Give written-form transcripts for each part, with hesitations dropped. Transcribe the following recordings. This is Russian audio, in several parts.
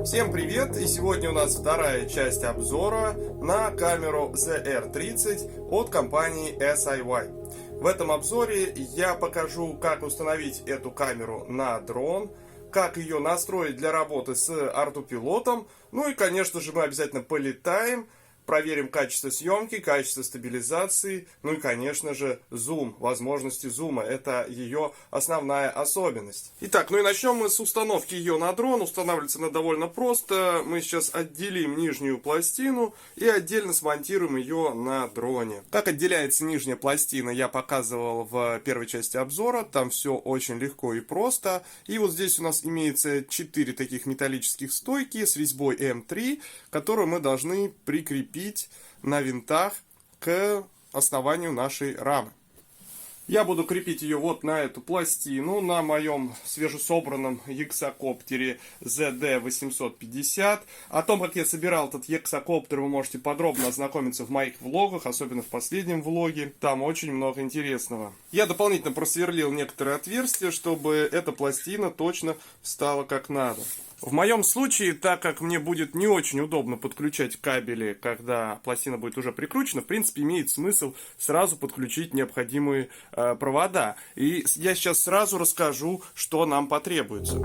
Всем привет! И сегодня у нас вторая часть обзора на камеру ZR-30 от компании SIY. В этом обзоре я покажу, как установить эту камеру на дрон, как ее настроить для работы с артопилотом, ну и, конечно же, мы обязательно полетаем, проверим качество съемки, качество стабилизации, ну и, конечно же, зум, возможности зума. Это ее основная особенность. Итак, ну и начнем мы с установки ее на дрон. Устанавливается она довольно просто. Мы сейчас отделим нижнюю пластину и отдельно смонтируем ее на дроне. Как отделяется нижняя пластина, я показывал в первой части обзора. Там все очень легко и просто. И вот здесь у нас имеется 4 таких металлических стойки с резьбой М3, которые мы должны прикрепить на винтах к основанию нашей рамы. Я буду крепить ее вот на эту пластину, на моем свежесобранном гексакоптере ZD850. О том, как я собирал этот гексакоптер, вы можете подробно ознакомиться в моих влогах, особенно в последнем влоге. Там очень много интересного. Я дополнительно просверлил некоторые отверстия, чтобы эта пластина точно встала как надо. В моем случае, так как мне будет не очень удобно подключать кабели, когда пластина будет уже прикручена, в принципе, имеет смысл сразу подключить необходимые провода. И я сейчас сразу расскажу, что нам потребуется.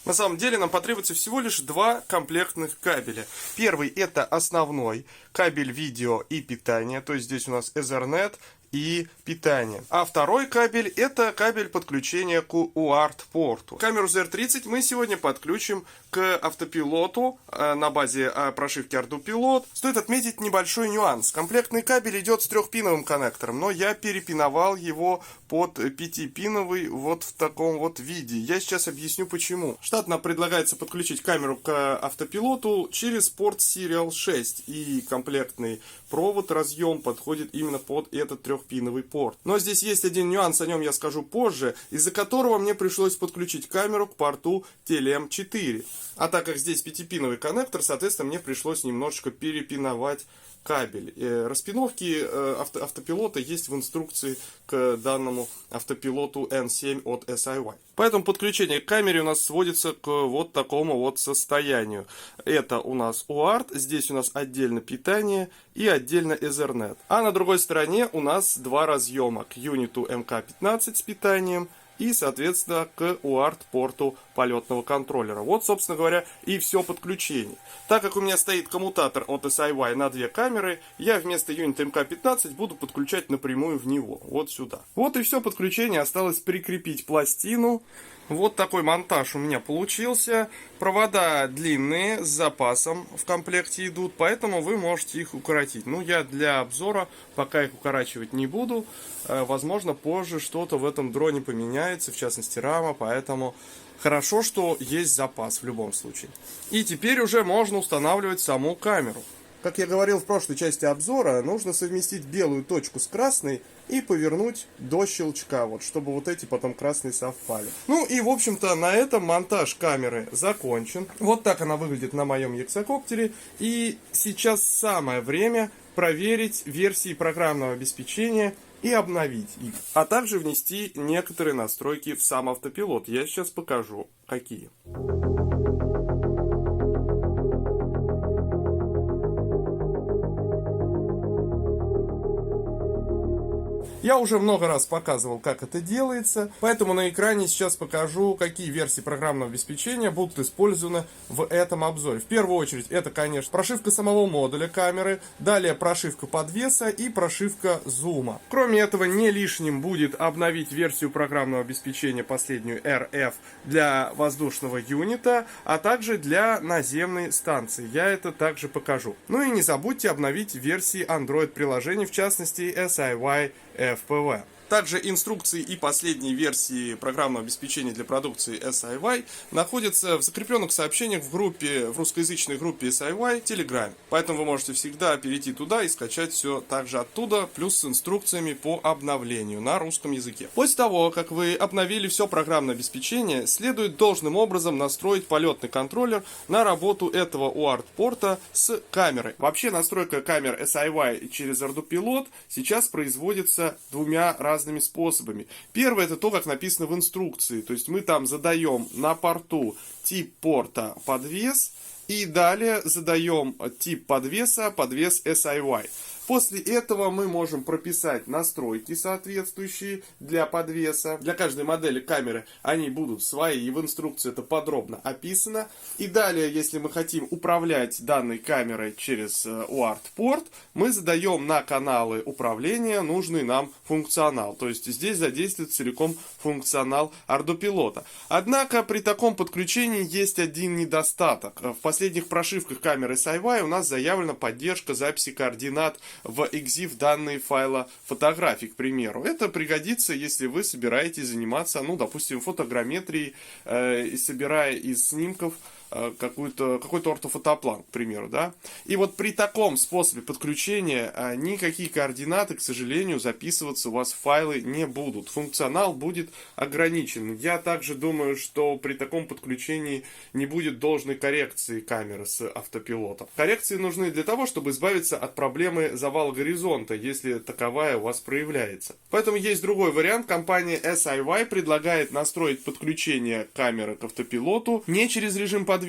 На самом деле нам потребуется всего лишь 2 комплектных кабеля. Первый — это основной кабель видео и питания, то есть здесь у нас Ethernet и питание. А второй кабель — это кабель подключения к UART-порту. Камеру ZR-30 мы сегодня подключим к автопилоту на базе прошивки Ardupilot. Стоит отметить небольшой нюанс. Комплектный кабель идет с 3-пиновым коннектором, но я перепиновал его под 5-пиновый вот в таком вот виде. Я сейчас объясню почему. Штатно предлагается подключить камеру к автопилоту через порт Serial 6, и комплектный провод, разъем подходит именно под этот 3-пиновый порт. Но здесь есть один нюанс, о нем я скажу позже, из-за которого мне пришлось подключить камеру к порту TLM4. А так как здесь 5-пиновый коннектор, соответственно, мне пришлось немножечко перепиновать кабель. Распиновки автопилота есть в инструкции к данному автопилоту N7 от SIY. Поэтому подключение к камере у нас сводится к вот такому вот состоянию. Это у нас UART, здесь у нас отдельно питание и отдельно Ethernet. А на другой стороне у нас 2 разъема к юниту МК-15 с питанием и, соответственно, к UART-порту полетного контроллера. Вот, собственно говоря, и все подключение. Так как у меня стоит коммутатор от SIY на 2 камеры, я вместо юнита МК-15 буду подключать напрямую в него, вот сюда. Вот и все подключение. Осталось прикрепить пластину. Вот такой монтаж у меня получился. Провода длинные, с запасом в комплекте идут, поэтому вы можете их укоротить. Ну, я для обзора пока их укорачивать не буду. Возможно, позже что-то в этом дроне поменяется, в частности рама, поэтому хорошо, что есть запас в любом случае. И теперь уже можно устанавливать саму камеру. Как я говорил в прошлой части обзора, нужно совместить белую точку с красной и повернуть до щелчка, вот, чтобы вот эти потом красные совпали. Ну и, в общем-то, на этом монтаж камеры закончен. Вот так она выглядит на моем гексакоптере. И сейчас самое время проверить версии программного обеспечения и обновить их, а также внести некоторые настройки в сам автопилот. Я сейчас покажу, какие. Я уже много раз показывал, как это делается, поэтому на экране сейчас покажу, какие версии программного обеспечения будут использованы в этом обзоре. В первую очередь, это, конечно, прошивка самого модуля камеры, далее прошивка подвеса и прошивка зума. Кроме этого, не лишним будет обновить версию программного обеспечения, последнюю RF, для воздушного юнита, а также для наземной станции. Я это также покажу. Ну и не забудьте обновить версии Android приложений, в частности SIY FPV. Также инструкции и последние версии программного обеспечения для продукции SIY находятся в закрепленных сообщениях в русскоязычной группе SIY в Telegram. Поэтому вы можете всегда перейти туда и скачать все также оттуда, плюс с инструкциями по обновлению на русском языке. После того, как вы обновили все программное обеспечение, следует должным образом настроить полетный контроллер на работу этого UART-порта с камерой. Вообще настройка камер SIY через ArduPilot сейчас производится двумя разными способами. Первый — это то, как написано в инструкции. То есть мы там задаем на порту тип порта подвес и далее задаем тип подвеса подвес SIY. После этого мы можем прописать настройки соответствующие для подвеса. Для каждой модели камеры они будут свои, и в инструкции это подробно описано. И далее, если мы хотим управлять данной камерой через UART-порт, мы задаем на каналы управления нужный нам функционал. То есть здесь задействует целиком функционал ArduPilot. Однако при таком подключении есть один недостаток. В последних прошивках камеры SIY у нас заявлена поддержка записи координат в EXIF данные файла фотографий, к примеру. Это пригодится, если вы собираетесь заниматься, ну, допустим, фотограмметрией, собирая из снимков какой-то ортофотоплан, к примеру, да. И вот при таком способе подключения никакие координаты, к сожалению, записываться у вас в файлы не будут. Функционал будет ограничен. Я также думаю, что при таком подключении не будет должной коррекции камеры с автопилотом. Коррекции нужны для того, чтобы избавиться от проблемы завала горизонта, если таковая у вас проявляется. Поэтому есть другой вариант. Компания SIY предлагает настроить подключение камеры к автопилоту не через режим подвеса,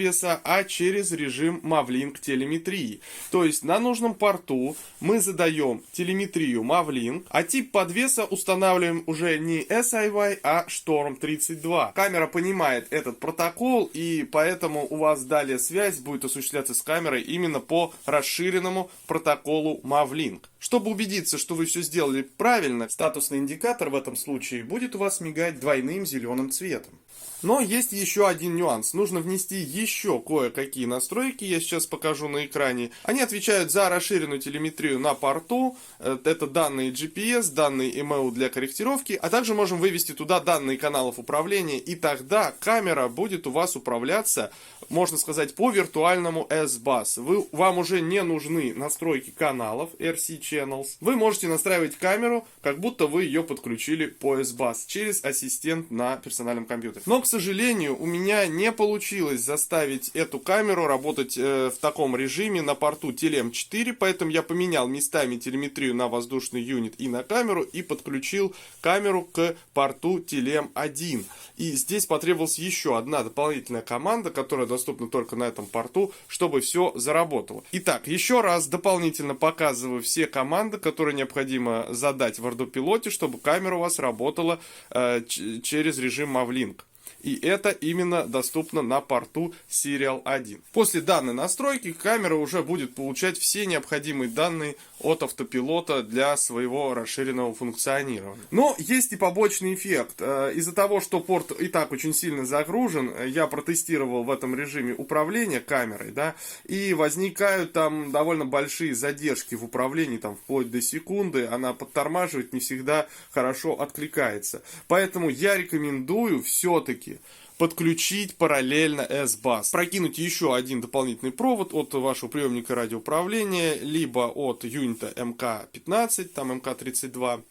а через режим Mavlink телеметрии. То есть на нужном порту мы задаем телеметрию Mavlink, а тип подвеса устанавливаем уже не SIY, а Storm 32. Камера понимает этот протокол, и поэтому у вас далее связь будет осуществляться с камерой именно по расширенному протоколу Mavlink. Чтобы убедиться, что вы все сделали правильно, статусный индикатор в этом случае будет у вас мигать двойным зеленым цветом. Но есть еще один нюанс. Нужно внести еще кое-какие настройки, я сейчас покажу на экране. Они отвечают за расширенную телеметрию на порту. Это данные GPS, данные EMEU для корректировки, а также можем вывести туда данные каналов управления, и тогда камера будет у вас управляться, можно сказать, по виртуальному S-Bus. Вам уже не нужны настройки каналов RC Channels. Вы можете настраивать камеру, как будто вы ее подключили по S-Bus через ассистент на персональном компьютере. Но, к сожалению, у меня не получилось заставить эту камеру работать в таком режиме на порту Telem-4, поэтому я поменял местами телеметрию на воздушный юнит и на камеру и подключил камеру к порту Telem-1. И здесь потребовалась еще одна дополнительная команда, которая доступна только на этом порту, чтобы все заработало. Итак, еще раз дополнительно показываю все команды, которые необходимо задать в ArduPilot, чтобы камера у вас работала через режим Mavlink. И это именно доступно на порту Serial 1. После данной настройки камера уже будет получать все необходимые данные от автопилота для своего расширенного функционирования. Но есть и побочный эффект. Из-за того, что порт и так очень сильно загружен, я протестировал в этом режиме управления камерой, да, и возникают там довольно большие задержки в управлении, там вплоть до секунды, она подтормаживает, не всегда хорошо откликается. Поэтому я рекомендую все-таки подключить параллельно S-Bus. Прокинуть еще один дополнительный провод от вашего приемника радиоуправления, либо от юнита МК-15, там МК-32,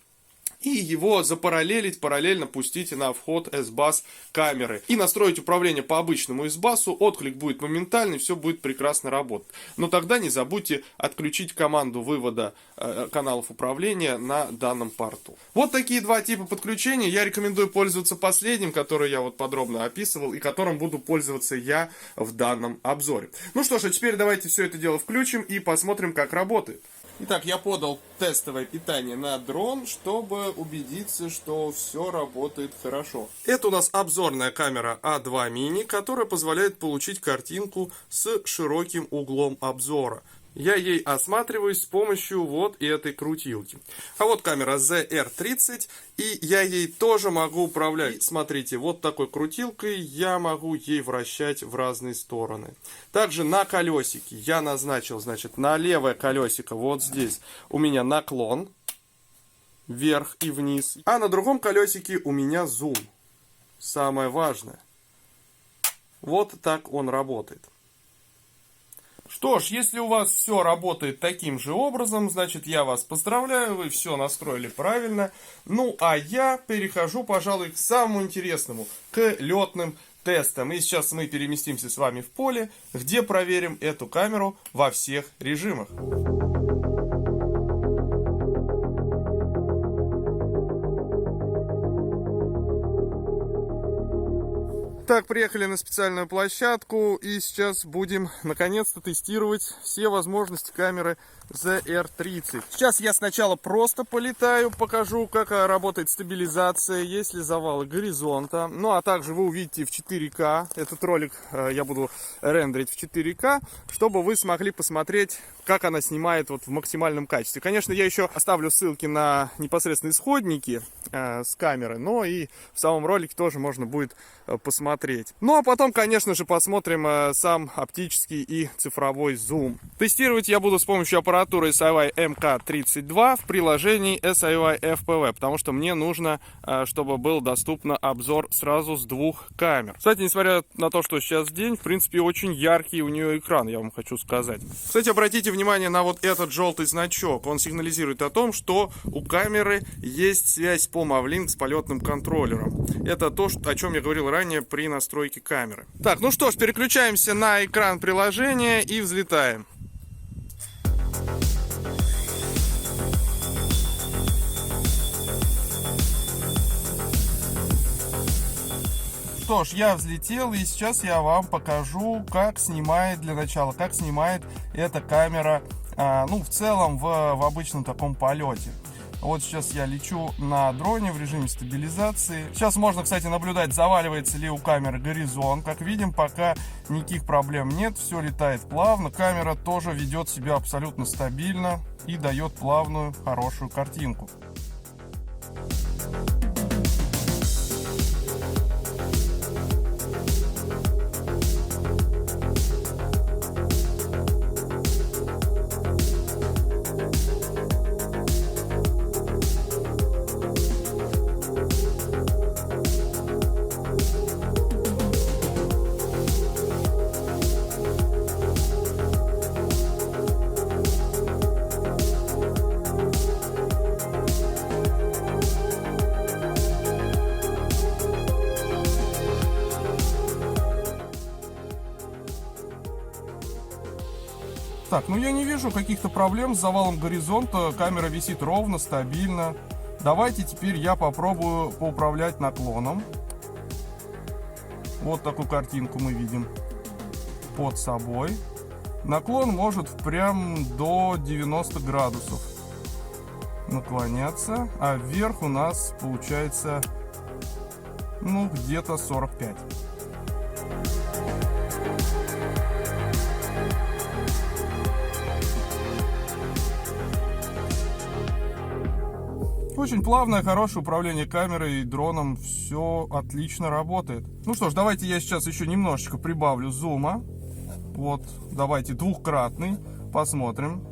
и его запараллелить, параллельно пустить на вход S-Bus камеры. И настроить управление по обычному S-Bus, отклик будет моментальный, все будет прекрасно работать. Но тогда не забудьте отключить команду вывода каналов управления на данном порту. Вот такие два типа подключения. Я рекомендую пользоваться последним, который я вот подробно описывал, и которым буду пользоваться я в данном обзоре. Ну что ж, а теперь давайте все это дело включим и посмотрим, как работает. Итак, я подал тестовое питание на дрон, чтобы убедиться, что все работает хорошо. Это у нас обзорная камера A2 Mini, которая позволяет получить картинку с широким углом обзора. Я ей осматриваюсь с помощью вот этой крутилки. А вот камера ZR-30, и я ей тоже могу управлять. Смотрите, вот такой крутилкой я могу ей вращать в разные стороны. Также на колесике я назначил, значит, на левое колесико вот здесь у меня наклон. вверх и вниз. А на другом колесике у меня зум. Самое важное. Вот так он работает. Что ж, если у вас все работает таким же образом, значит, я вас поздравляю, вы все настроили правильно. Ну, а я перехожу, пожалуй, к самому интересному, к летным тестам. И сейчас мы переместимся с вами в поле, где проверим эту камеру во всех режимах. Так, приехали на специальную площадку и сейчас будем наконец-то тестировать все возможности камеры ZR-30. Сейчас я сначала просто полетаю, покажу, как работает стабилизация, есть ли завалы горизонта. Ну, а также вы увидите в 4К. Этот ролик я буду рендерить в 4К, чтобы вы смогли посмотреть, как она снимает вот в максимальном качестве. Конечно, я еще оставлю ссылки на непосредственно исходники с камеры, но и в самом ролике тоже можно будет посмотреть. Ну, а потом, конечно же, посмотрим сам оптический и цифровой зум. Тестировать я буду с помощью аппаратуры SIY MK32 в приложении SIY FPV, потому что мне нужно, чтобы был доступен обзор сразу с двух камер. Кстати, несмотря на то, что сейчас день, в принципе, очень яркий у нее экран, я вам хочу сказать. Кстати, обратите внимание на вот этот желтый значок. Он сигнализирует о том, что у камеры есть связь по Mavlink с полетным контроллером. Это то, о чем я говорил ранее при настройке камеры. Так, ну что ж, переключаемся на экран приложения и взлетаем. Что ж, я взлетел, и сейчас я вам покажу, как снимает для начала, как снимает эта камера, ну, в целом, в обычном таком полете. Вот сейчас я лечу на дроне в режиме стабилизации. Сейчас можно, кстати, наблюдать, заваливается ли у камеры горизонт. Как видим, пока никаких проблем нет, все летает плавно. Камера тоже ведет себя абсолютно стабильно и дает плавную, хорошую картинку. Так, ну я не вижу каких-то проблем с завалом горизонта. Камера висит ровно, стабильно. Давайте теперь я попробую поуправлять наклоном. Вот такую картинку мы видим под собой. Наклон может прям до 90 градусов наклоняться, а вверх у нас получается, ну, где-то 45. Очень плавное, хорошее управление камерой и дроном. Все отлично работает. Ну что ж, давайте я сейчас еще немножечко прибавлю зума. Вот, давайте двухкратный. Посмотрим,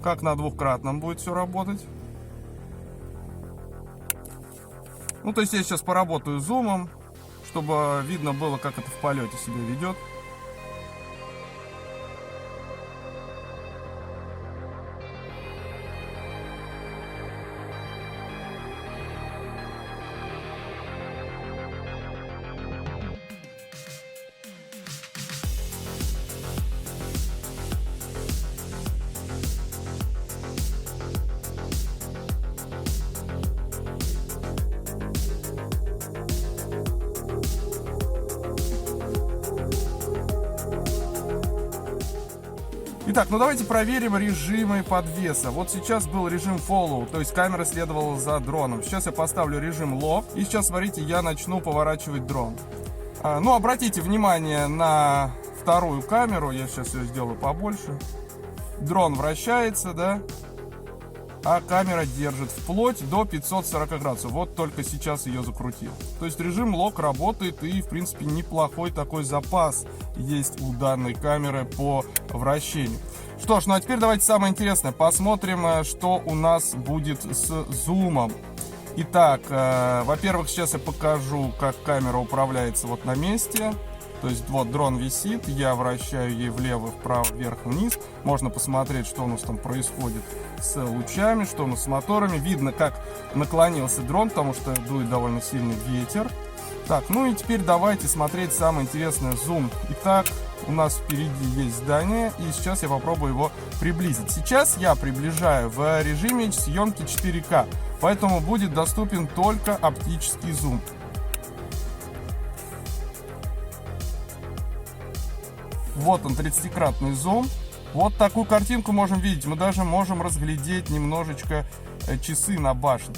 как на двухкратном будет все работать. Ну, то есть я сейчас поработаю зумом, чтобы видно было, как это в полете себя ведет. Итак, ну давайте проверим режимы подвеса. Вот сейчас был режим follow, то есть камера следовала за дроном. Сейчас я поставлю режим lock, и сейчас, смотрите, я начну поворачивать дрон. Ну, обратите внимание на вторую камеру, я сейчас ее сделаю побольше. Дрон вращается, да? а камера держит вплоть до 540 градусов. Вот только сейчас ее закрутил. То есть режим лок работает, и в принципе неплохой такой запас есть у данной камеры по вращению. Что ж, ну а теперь давайте самое интересное. Посмотрим, что у нас будет с зумом. Итак, во-первых, сейчас я покажу, как камера управляется вот на месте. То есть вот дрон висит, я вращаю ей влево, вправо, вверх, вниз. Можно посмотреть, что у нас там происходит с лучами, что у нас с моторами. Видно, как наклонился дрон, потому что дует довольно сильный ветер. Так, ну и теперь давайте смотреть самое интересное, зум. Итак, у нас впереди есть здание, и сейчас я попробую его приблизить. Сейчас я приближаю в режиме съемки 4К, поэтому будет доступен только оптический зум. Вот он, 30-кратный зум. Вот такую картинку можем видеть. Мы даже можем разглядеть немножечко часы на башне.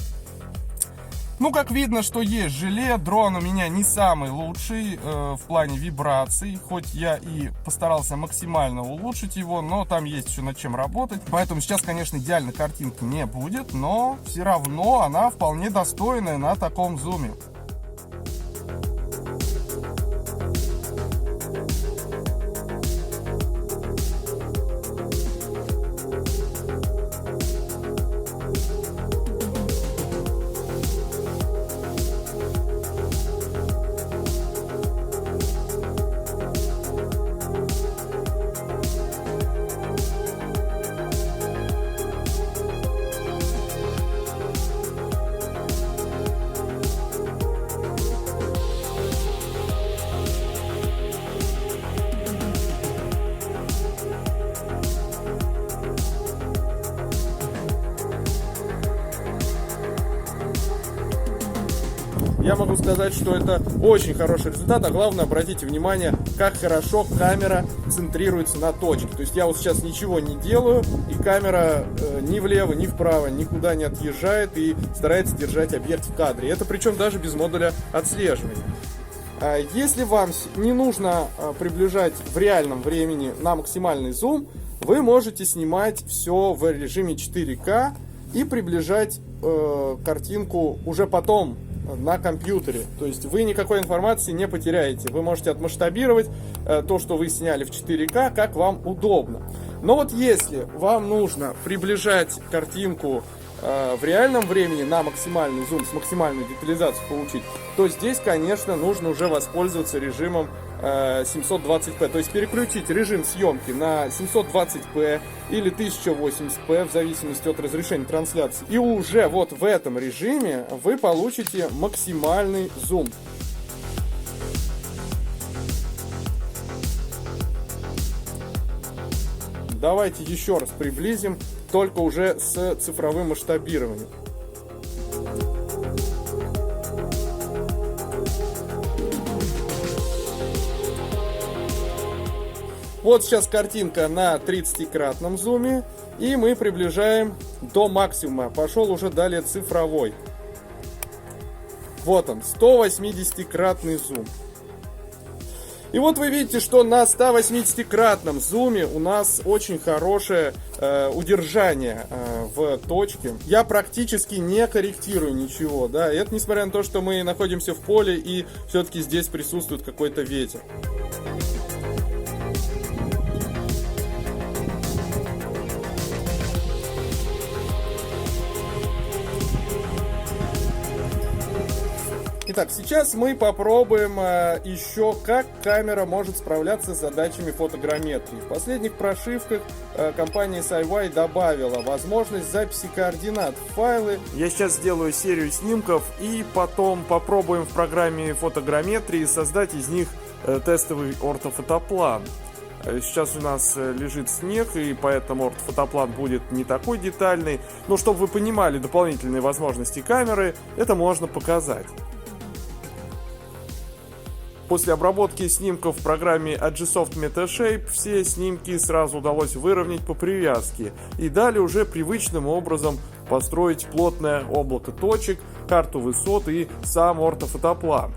Ну, как видно, что есть желе. Дрон у меня не самый лучший в плане вибраций. Хоть я и постарался максимально улучшить его, но там есть еще над чем работать. Поэтому сейчас, конечно, идеальной картинки не будет, но все равно она вполне достойная на таком зуме. Я могу сказать, что это очень хороший результат, а главное, обратите внимание, как хорошо камера центрируется на точке. То есть я вот сейчас ничего не делаю, и камера ни влево, ни вправо, никуда не отъезжает и старается держать объект в кадре. Это причем даже без модуля отслеживания. Если вам не нужно приближать в реальном времени на максимальный зум, вы можете снимать все в режиме 4К и приближать картинку уже потом на компьютере. То есть вы никакой информации не потеряете. Вы можете отмасштабировать то, что вы сняли в 4К, как вам удобно. Но вот если вам нужно приближать картинку в реальном времени на максимальный зум, с максимальной детализацией получить, то здесь, конечно, нужно уже воспользоваться режимом 720p. То есть переключить режим съемки на 720p или 1080p в зависимости от разрешения трансляции. И уже вот в этом режиме вы получите максимальный зум. Давайте еще раз приблизим, только уже с цифровым масштабированием. Вот сейчас картинка на 30-кратном зуме, и мы приближаем до максимума. Пошел уже далее цифровой. Вот он, 180-кратный зум. И вот вы видите, что на 180-кратном зуме у нас очень хорошее удержание в точке. Я практически не корректирую ничего, да. И это несмотря на то, что мы находимся в поле и все-таки здесь присутствует какой-то ветер. Итак, сейчас мы попробуем еще, как камера может справляться с задачами фотограмметрии. В последних прошивках компания SiWi добавила возможность записи координат в файлы. Я сейчас сделаю серию снимков и потом попробуем в программе фотограмметрии создать из них тестовый ортофотоплан. Сейчас у нас лежит снег, и поэтому ортофотоплан будет не такой детальный. Но чтобы вы понимали дополнительные возможности камеры, это можно показать. После обработки снимков в программе Agisoft Metashape все снимки сразу удалось выровнять по привязке и далее уже привычным образом построить плотное облако точек, карту высот и сам ортофотоплан.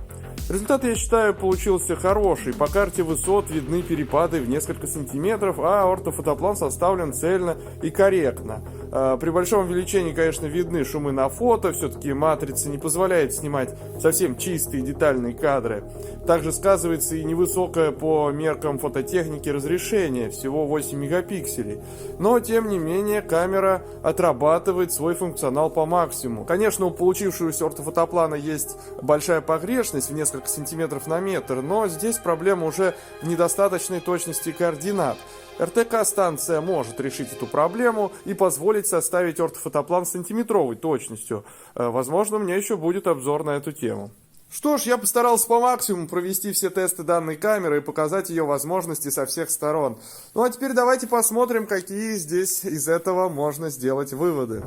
Результат, я считаю, получился хороший. По карте высот видны перепады в несколько сантиметров, а ортофотоплан составлен цельно и корректно. При большом увеличении, конечно, видны шумы на фото, все-таки матрица не позволяет снимать совсем чистые детальные кадры. Также сказывается и невысокое по меркам фототехники разрешение, всего 8 мегапикселей. Но, тем не менее, камера отрабатывает свой функционал по максимуму. Конечно, у получившегося ортофотоплана есть большая погрешность в несколько сантиметров на метр, но здесь проблема уже в недостаточной точности координат. РТК-станция может решить эту проблему и позволить составить ортофотоплан с сантиметровой точностью. Возможно, у меня еще будет обзор на эту тему. Что ж, я постарался по максимуму провести все тесты данной камеры и показать ее возможности со всех сторон. Ну а теперь давайте посмотрим, какие здесь из этого можно сделать выводы.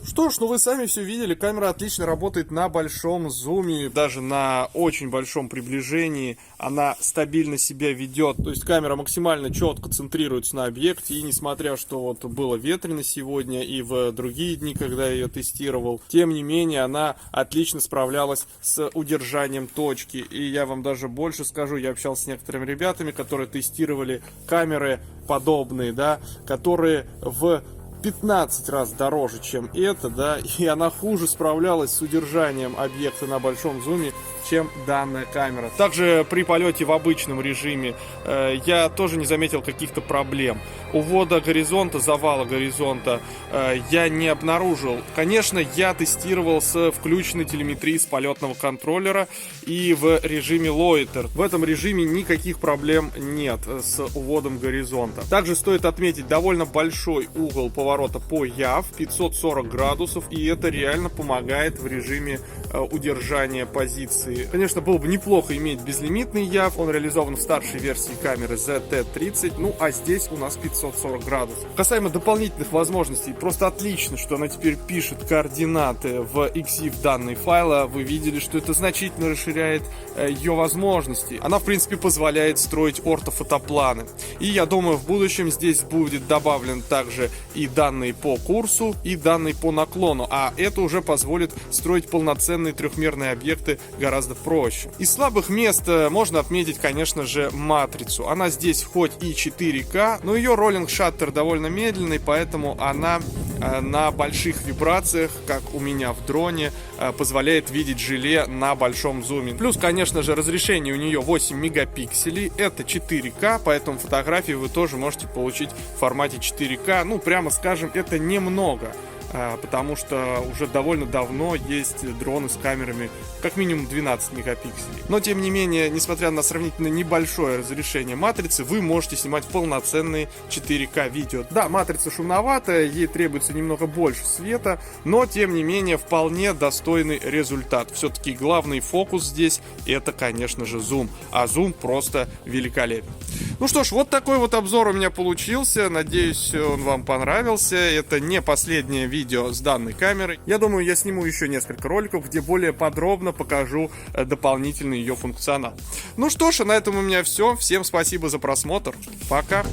Что ж, ну вы сами все видели, камера отлично работает на большом зуме, даже на очень большом приближении она стабильно себя ведет. То есть камера максимально четко центрируется на объекте, и несмотря, что вот было ветрено сегодня и в другие дни, когда я ее тестировал, тем не менее она отлично справлялась с удержанием точки. И я вам даже больше скажу, я общался с некоторыми ребятами, которые тестировали камеры подобные, да, которые в 15 раз дороже, чем это, да, и она хуже справлялась с удержанием объекта на большом зуме, чем данная камера. Также при полете в обычном режиме я тоже не заметил каких-то проблем. Увода горизонта, завала горизонта я не обнаружил. Конечно, я тестировал с включенной телеметрией с полетного контроллера и в режиме лоитер. В этом режиме никаких проблем нет с уводом горизонта. Также стоит отметить довольно большой угол поворота по ЯВ, 540 градусов, и это реально помогает в режиме удержания позиции. Конечно, было бы неплохо иметь безлимитный ЯВ, он реализован в старшей версии камеры ZT-30, ну а здесь у нас 540 градусов. Касаемо дополнительных возможностей, просто отлично, что она теперь пишет координаты в EXIF данной файла. Вы видели, что это значительно расширяет ее возможности. Она, в принципе, позволяет строить ортофотопланы. И я думаю, в будущем здесь будет добавлен также и данные по курсу, и данные по наклону, а это уже позволит строить полноценные трехмерные объекты гораздо проще. Из слабых мест можно отметить, конечно же, матрицу. Она здесь хоть и 4К, но ее роллинг-шаттер довольно медленный, поэтому она на больших вибрациях, как у меня в дроне, позволяет видеть желе на большом зуме. Плюс, конечно же, разрешение у нее 8 мегапикселей, это 4К, поэтому фотографии вы тоже можете получить в формате 4К. Ну, прямо скажем, это немного, потому что уже довольно давно есть дроны с камерами как минимум 12 мегапикселей. Но, тем не менее, несмотря на сравнительно небольшое разрешение матрицы, вы можете снимать полноценные 4К видео. Да, матрица шумноватая, ей требуется немного больше света, но, тем не менее, вполне достойный результат. Все-таки главный фокус здесь это, конечно же, зум, а зум просто великолепен. Ну что ж, вот такой вот обзор у меня получился. Надеюсь, он вам понравился. Это не последнее видео с данной камерой. Я думаю, я сниму еще несколько роликов, где более подробно покажу дополнительный ее функционал. Ну что ж, на этом у меня все. Всем спасибо за просмотр. Пока!